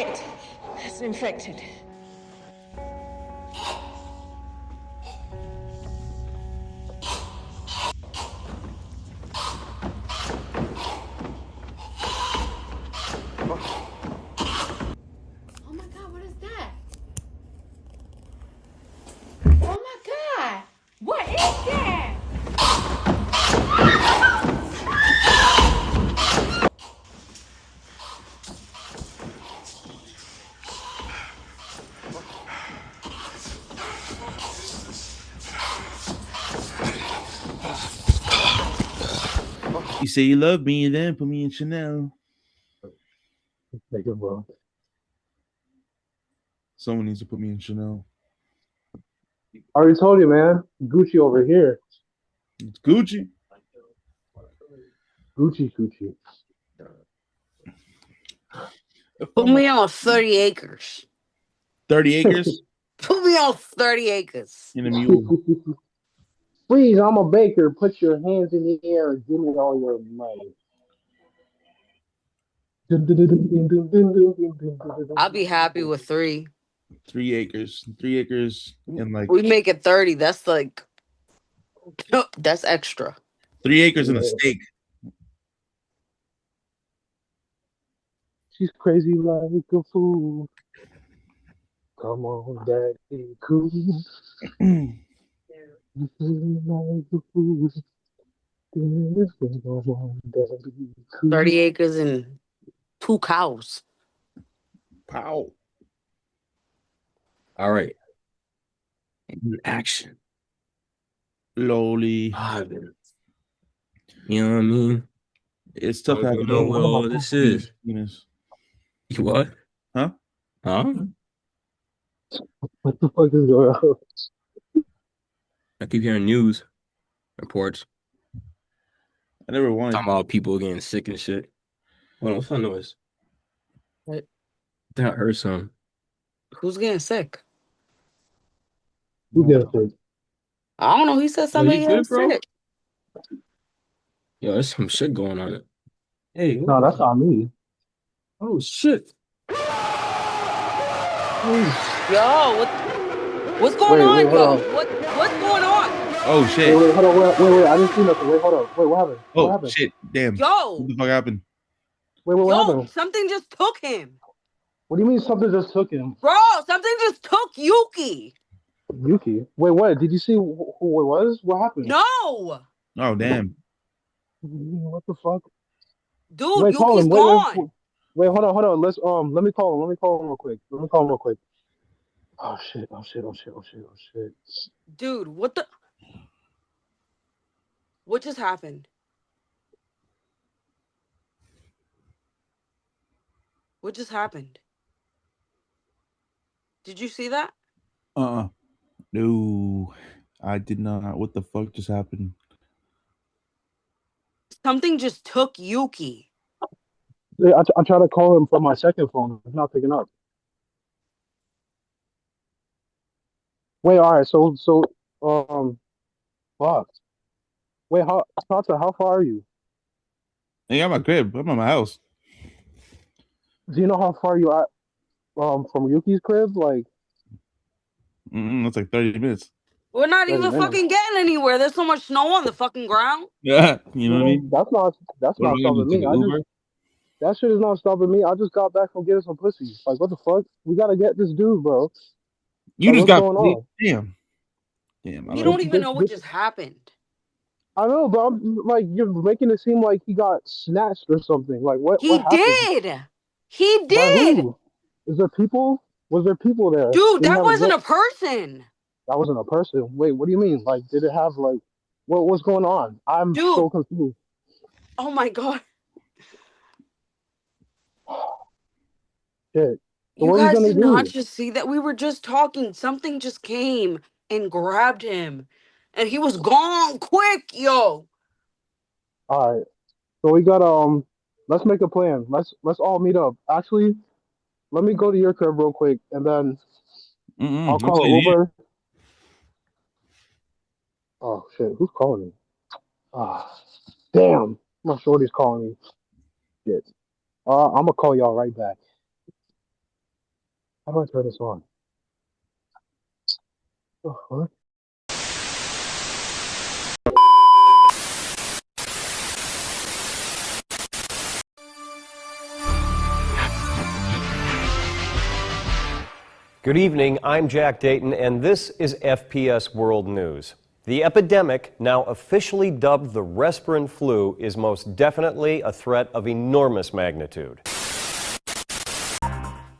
Quiet. It's infected. Oh my God, what is that? Oh my God, what is that? You say you love me, and then put me in Chanel. Make it, bro. Someone needs to put me in Chanel. I already told you, man. Gucci over here. It's Gucci. Gucci, Gucci. Put me on 30 acres. 30 acres Put me on 30 acres. in a mule. Please, I'm a baker. Put your hands in the air and give me all your money. I'll be happy with 3. 3 acres. 3 acres and like We make it 30. That's like, that's extra. 3 acres and a steak. She's crazy like a fool. Come on, daddy, cool. You feel like a fool. Come on, daddy, cool. 30 acres and 2 cows. Pow. All right. In action. Lowly. You know what I mean? It's tough I don't having know what all this is. penis. You what? Huh? Huh? What the fuck is going on? I keep hearing news reports I never wanted. talking about people getting sick and shit. Hold on, what's that noise? What? I think I heard some. Who's getting sick? Who gets it? I don't know. He said somebody you getting good, bro? sick. Yo, there's some shit going on. Hey, No, that's not me. oh shit. Yo, what's going on, hold yo? on. What's going on? Oh shit. Wait, hold on. Wait. I didn't see nothing. Wait, hold on. Wait, what happened? Oh What happened? shit. Damn. Yo. What the fuck happened? Wait, what happened? Something just took him. What do you mean something just took him? Bro, something just took Yuki. Yuki? Wait, what? Did you see who it was? What happened? No. Oh damn. What the fuck? Dude, Wait, call Yuki's him. gone. Wait, hold on. Let me call him. Real quick. Oh shit. Dude, what just happened? What just happened? Did you see that? No. I did not. What the fuck just happened? Something just took Yuki. I tried to call him from my second phone. He's not picking up. Wait, all right. Fuck. Wait, Tata, how far are you? Hey, I'm at my crib. I'm at my house. Do you know how far you are from Yuki's crib? Like, That's like 30 minutes. We're not 30 even minutes. fucking getting anywhere. There's so much snow on the fucking ground. Yeah, you know what I mean? That's not What am I gonna stopping do, me. take an Uber? That shit is not stopping me. I just got back from getting some pussy. Like, what the fuck? We gotta get this dude, bro. You Like, just what's got going on? Damn. You don't even know what just happened. I know, but I'm like, you're making it seem like he got snatched or something. Like, what He happened? did. He By did. who? Is there people? Was there people there? Dude, Did he that have wasn't a person. That wasn't a person. Wait, what do you mean? Like, did it have like, what's going on? I'm Dude. so confused. Oh my God. Shit. So You what are we guys gonna did not do? just see that. We were just talking. Something just came and grabbed him. And he was gone quick, yo. All right. So we got let's make a plan. Let's all meet up. Actually, let me go to your crib real quick and then I'll call an Uber. Oh shit, who's calling me? Ah, damn. My shorty's calling me. Shit. I'm gonna call y'all right back. How do I turn this on? Oh, what? Good evening, I'm Jack Dayton, and this is FPS World News. The epidemic, now officially dubbed the Respirant flu, is most definitely a threat of enormous magnitude.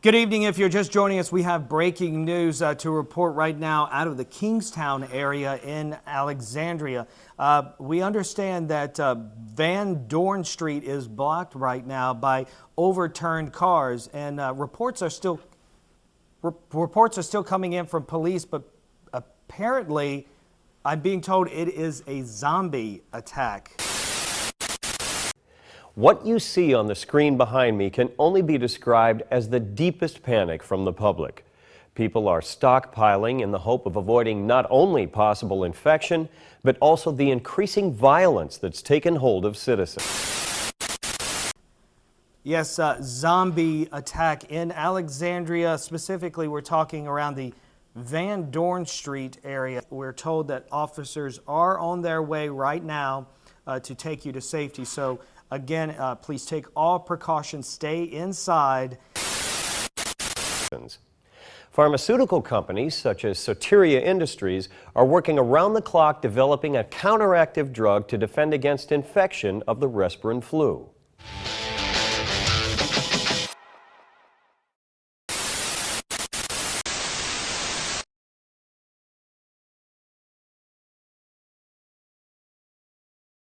Good evening. If you're just joining us, we have breaking news to report right now out of the Kingstown area in Alexandria. We understand that Van Dorn Street is blocked right now by overturned cars, and reports are still coming in from police, but apparently I'm being told it is a zombie attack. What you see on the screen behind me can only be described as the deepest panic from the public. People are stockpiling in the hope of avoiding not only possible infection, but also the increasing violence that's taken hold of citizens. Yes, zombie attack in Alexandria. Specifically, we're talking around the Van Dorn Street area. We're told that officers are on their way right now to take you to safety. So again, please take all precautions, stay inside. Pharmaceutical companies such as Soteria Industries are working around the clock developing a counteractive drug to defend against infection of the Respirant flu.